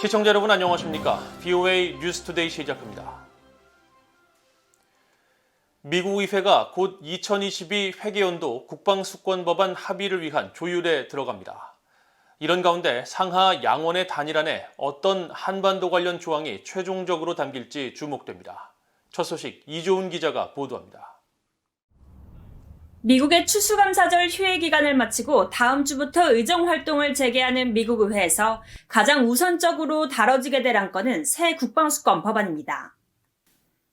시청자 여러분 안녕하십니까? VOA 뉴스투데이 시작합니다. 미국 의회가 곧 2022 회계연도 국방수권법안 합의를 위한 조율에 들어갑니다. 이런 가운데 상하 양원의 단일안에 어떤 한반도 관련 조항이 최종적으로 담길지 주목됩니다. 첫 소식 이조은 기자가 보도합니다. 미국의 추수감사절 휴회 기간을 마치고 다음 주부터 의정활동을 재개하는 미국 의회에서 가장 우선적으로 다뤄지게 될 안건은 새 국방수권 법안입니다.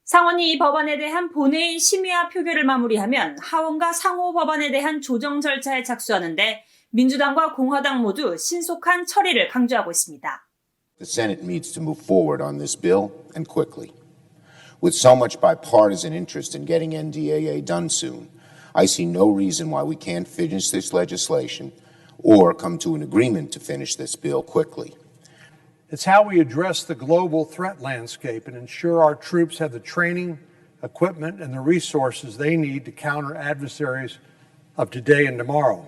상원이 이 법안에 대한 본회의 심의와 표결을 마무리하면 하원과 상호 법안에 대한 조정 절차에 착수하는데 민주당과 공화당 모두 신속한 처리를 강조하고 있습니다. The Senate needs to move forward on this bill and quickly. With so much bipartisan interest in getting NDAA done soon, I see no reason why we can't finish this legislation or come to an agreement to finish this bill quickly. It's how we address the global threat landscape and ensure our troops have the training, equipment, and the resources they need to counter adversaries of today and tomorrow.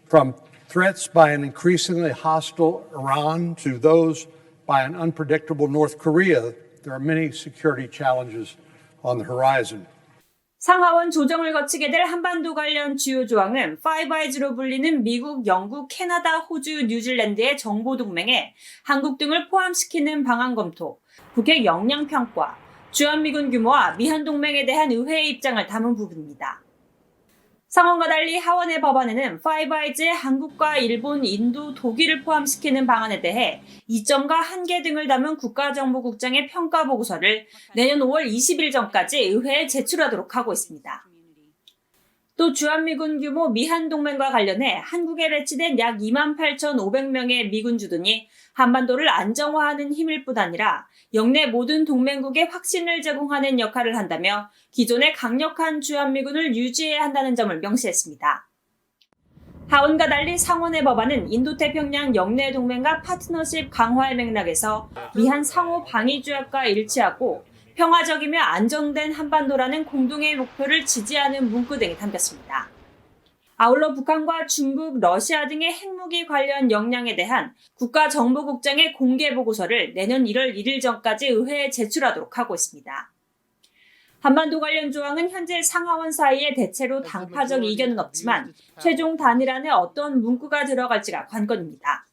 From threats by an increasingly hostile Iran to those by an unpredictable North Korea, there are many security challenges on the horizon. 상하원 조정을 거치게 될 한반도 관련 주요 조항은 파이브 아이즈로 불리는 미국, 영국, 캐나다, 호주, 뉴질랜드의 정보동맹에 한국 등을 포함시키는 방안 검토, 북핵 역량 평가, 주한미군 규모와 미한동맹에 대한 의회의 입장을 담은 부분입니다. 상원과 달리 하원의 법안에는 파이브 아이즈의 한국과 일본, 인도, 독일을 포함시키는 방안에 대해 이점과 한계 등을 담은 국가정보국장의 평가 보고서를 내년 5월 20일 전까지 의회에 제출하도록 하고 있습니다. 또 주한미군 규모 미한동맹과 관련해 한국에 배치된 약 28,500명의 미군주 등이 한반도를 안정화하는 힘일 뿐 아니라 영내 모든 동맹국에 확신을 제공하는 역할을 한다며 기존의 강력한 주한미군을 유지해야 한다는 점을 명시했습니다. 하원과 달리 상원의 법안은 인도태평양 영내 동맹과 파트너십 강화의 맥락에서 미한 상호 방위 조약과 일치하고 평화적이며 안정된 한반도라는 공동의 목표를 지지하는 문구 등이 담겼습니다. 아울러 북한과 중국, 러시아 등의 핵무기 관련 역량에 대한 국가정보국장의 공개 보고서를 내년 1월 1일 전까지 의회에 제출하도록 하고 있습니다. 한반도 관련 조항은 현재 상하원 사이에 대체로 당파적 이견은 없지만 최종 단일안에 어떤 문구가 들어갈지가 관건입니다.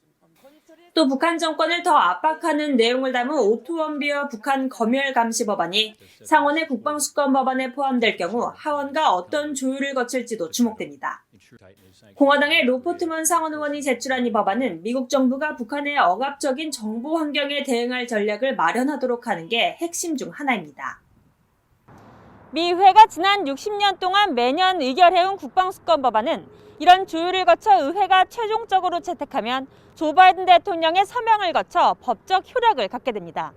또 북한 정권을 더 압박하는 내용을 담은 오토원비어 북한 검열 감시 법안이 상원의 국방수권 법안에 포함될 경우 하원과 어떤 조율을 거칠지도 주목됩니다. 공화당의 로포트먼 상원 의원이 제출한 이 법안은 미국 정부가 북한의 억압적인 정보 환경에 대응할 전략을 마련하도록 하는 게 핵심 중 하나입니다. 미 의회가 지난 60년 동안 매년 의결해온 국방수권 법안은 이런 조율을 거쳐 의회가 최종적으로 채택하면 조 바이든 대통령의 서명을 거쳐 법적 효력을 갖게 됩니다.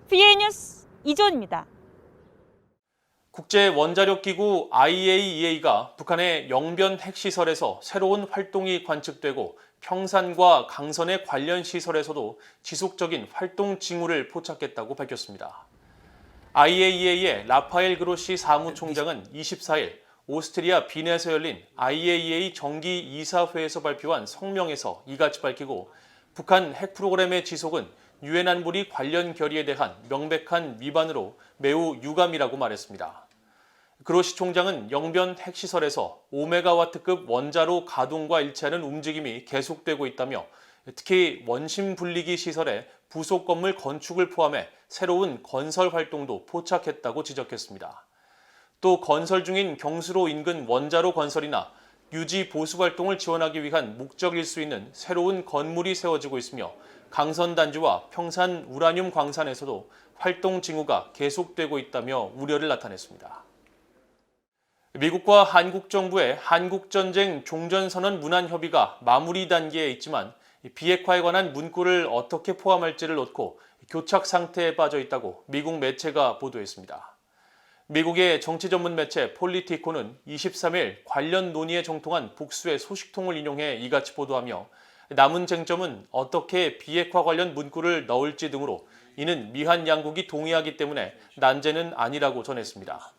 VOA 뉴스 이조은입니다. 국제원자력기구 IAEA가 북한의 영변 핵시설에서 새로운 활동이 관측되고 평산과 강선의 관련 시설에서도 지속적인 활동 징후를 포착했다고 밝혔습니다. IAEA의 라파엘 그로시 사무총장은 24일 오스트리아 빈에서 열린 IAEA 정기 이사회에서 발표한 성명에서 이같이 밝히고 북한 핵 프로그램의 지속은 유엔 안보리 관련 결의에 대한 명백한 위반으로 매우 유감이라고 말했습니다. 그로시 총장은 영변 핵시설에서 5메가와트급 원자로 가동과 일치하는 움직임이 계속되고 있다며 특히 원심 분리기 시설의 부속 건물 건축을 포함해 새로운 건설 활동도 포착했다고 지적했습니다. 또 건설 중인 경수로 인근 원자로 건설이나 유지 보수 활동을 지원하기 위한 목적일 수 있는 새로운 건물이 세워지고 있으며 강선단지와 평산 우라늄 광산에서도 활동 징후가 계속되고 있다며 우려를 나타냈습니다. 미국과 한국 정부의 한국전쟁 종전선언 문안 협의가 마무리 단계에 있지만 비핵화에 관한 문구를 어떻게 포함할지를 놓고 교착 상태에 빠져 있다고 미국 매체가 보도했습니다. 미국의 정치 전문 매체 폴리티코는 23일 관련 논의에 정통한 복수의 소식통을 인용해 이같이 보도하며 남은 쟁점은 어떻게 비핵화 관련 문구를 넣을지 등으로 이는 미한 양국이 동의하기 때문에 난제는 아니라고 전했습니다.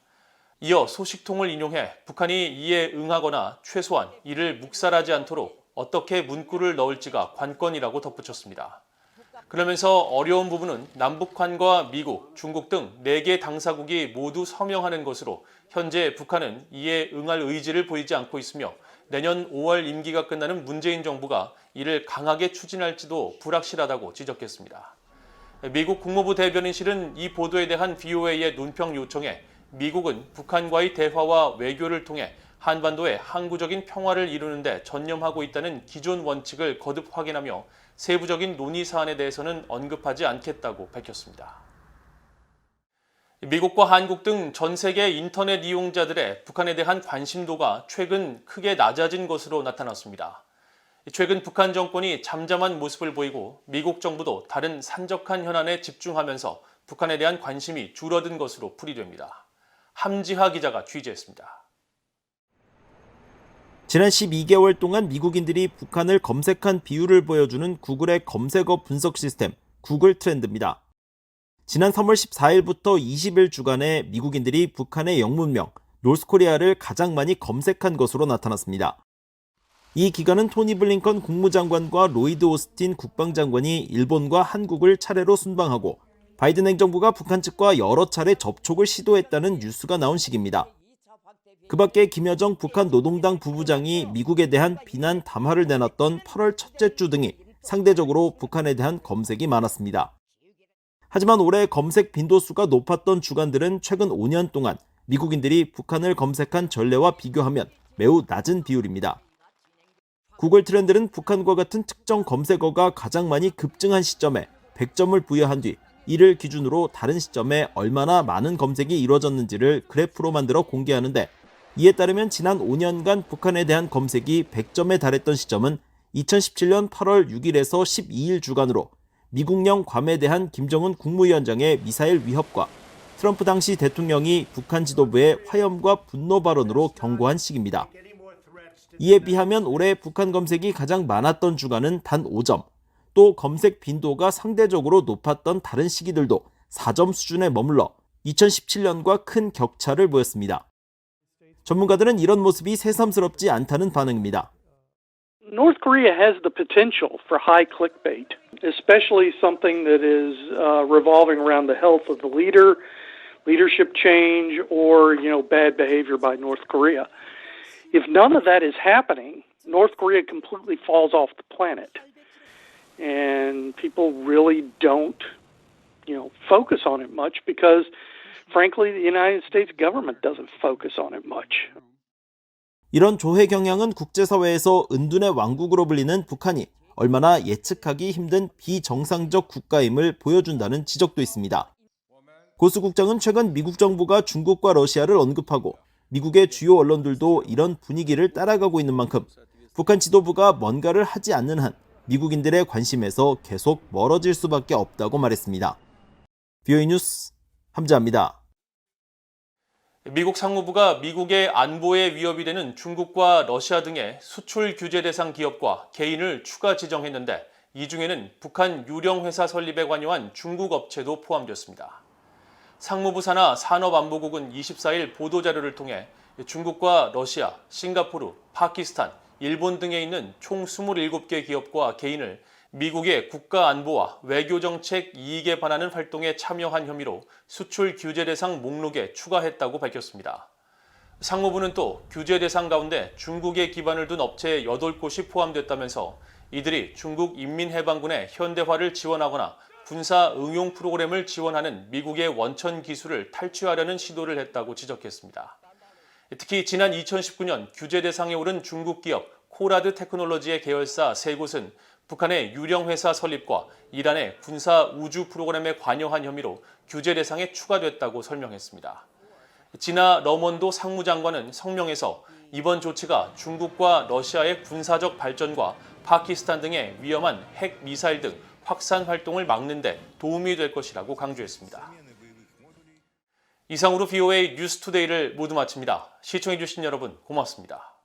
이어 소식통을 인용해 북한이 이에 응하거나 최소한 이를 묵살하지 않도록 어떻게 문구를 넣을지가 관건이라고 덧붙였습니다. 그러면서 어려운 부분은 남북한과 미국, 중국 등 4개 당사국이 모두 서명하는 것으로 현재 북한은 이에 응할 의지를 보이지 않고 있으며 내년 5월 임기가 끝나는 문재인 정부가 이를 강하게 추진할지도 불확실하다고 지적했습니다. 미국 국무부 대변인실은 이 보도에 대한 VOA의 논평 요청에 미국은 북한과의 대화와 외교를 통해 한반도의 항구적인 평화를 이루는 데 전념하고 있다는 기존 원칙을 거듭 확인하며 세부적인 논의 사안에 대해서는 언급하지 않겠다고 밝혔습니다. 미국과 한국 등 전 세계 인터넷 이용자들의 북한에 대한 관심도가 최근 크게 낮아진 것으로 나타났습니다. 최근 북한 정권이 잠잠한 모습을 보이고 미국 정부도 다른 산적한 현안에 집중하면서 북한에 대한 관심이 줄어든 것으로 풀이됩니다. 함지하 기자가 취재했습니다. 지난 12개월 동안 미국인들이 북한을 검색한 비율을 보여주는 구글의 검색어 분석 시스템 구글 트렌드입니다. 지난 3월 14일부터 20일 주간에 미국인들이 북한의 영문명 노스코리아를 가장 많이 검색한 것으로 나타났습니다. 이 기간은 토니 블링컨 국무장관과 로이드 오스틴 국방장관이 일본과 한국을 차례로 순방하고 바이든 행정부가 북한 측과 여러 차례 접촉을 시도했다는 뉴스가 나온 시기입니다. 그 밖에 김여정 북한 노동당 부부장이 미국에 대한 비난 담화를 내놨던 8월 첫째 주 등이 상대적으로 북한에 대한 검색이 많았습니다. 하지만 올해 검색 빈도수가 높았던 주간들은 최근 5년 동안 미국인들이 북한을 검색한 전례와 비교하면 매우 낮은 비율입니다. 구글 트렌드는 북한과 같은 특정 검색어가 가장 많이 급증한 시점에 100점을 부여한 뒤 이를 기준으로 다른 시점에 얼마나 많은 검색이 이루어졌는지를 그래프로 만들어 공개하는데 이에 따르면 지난 5년간 북한에 대한 검색이 100점에 달했던 시점은 2017년 8월 6일에서 12일 주간으로 미국령 괌에 대한 김정은 국무위원장의 미사일 위협과 트럼프 당시 대통령이 북한 지도부의 화염과 분노 발언으로 경고한 시기입니다. 이에 비하면 올해 북한 검색이 가장 많았던 주간은 단 5점, 또 검색 빈도가 상대적으로 높았던 다른 시기들도 4점 수준에 머물러 2017년과 큰 격차를 보였습니다. 전문가들은 이런 모습이 새삼스럽지 않다는 반응입니다. North Korea has the potential for high clickbait, especially something that is revolving around the health of the leader, leadership change, or bad behavior by North Korea. If none of that is happening, North Korea completely falls off the planet, and people really don't, focus on it much because, frankly, the United States government doesn't focus on it much. 이런 조회 경향은 국제사회에서 은둔의 왕국으로 불리는 북한이 얼마나 예측하기 힘든 비정상적 국가임을 보여준다는 지적도 있습니다. 고수 국장은 최근 미국 정부가 중국과 러시아를 언급하고 미국의 주요 언론들도 이런 분위기를 따라가고 있는 만큼 북한 지도부가 뭔가를 하지 않는 한 미국인들의 관심에서 계속 멀어질 수밖에 없다고 말했습니다. VOA 뉴스 함지하입니다. 미국 상무부가 미국의 안보에 위협이 되는 중국과 러시아 등의 수출 규제 대상 기업과 개인을 추가 지정했는데 이 중에는 북한 유령 회사 설립에 관여한 중국 업체도 포함됐습니다. 상무부 산하 산업안보국은 24일 보도자료를 통해 중국과 러시아, 싱가포르, 파키스탄, 일본 등에 있는 총 27개 기업과 개인을 미국의 국가안보와 외교정책 이익에 반하는 활동에 참여한 혐의로 수출 규제 대상 목록에 추가했다고 밝혔습니다. 상무부는 또 규제 대상 가운데 중국에 기반을 둔 업체 8곳이 포함됐다면서 이들이 중국 인민해방군의 현대화를 지원하거나 군사 응용 프로그램을 지원하는 미국의 원천 기술을 탈취하려는 시도를 했다고 지적했습니다. 특히 지난 2019년 규제 대상에 오른 중국 기업 코라드 테크놀로지의 계열사 3곳은 북한의 유령 회사 설립과 이란의 군사 우주 프로그램에 관여한 혐의로 규제 대상에 추가됐다고 설명했습니다. 지나 러먼도 상무장관은 성명에서 이번 조치가 중국과 러시아의 군사적 발전과 파키스탄 등의 위험한 핵 미사일 등 확산 활동을 막는 데 도움이 될 것이라고 강조했습니다. 이상으로 VOA 뉴스투데이를 모두 마칩니다. 시청해주신 여러분 고맙습니다.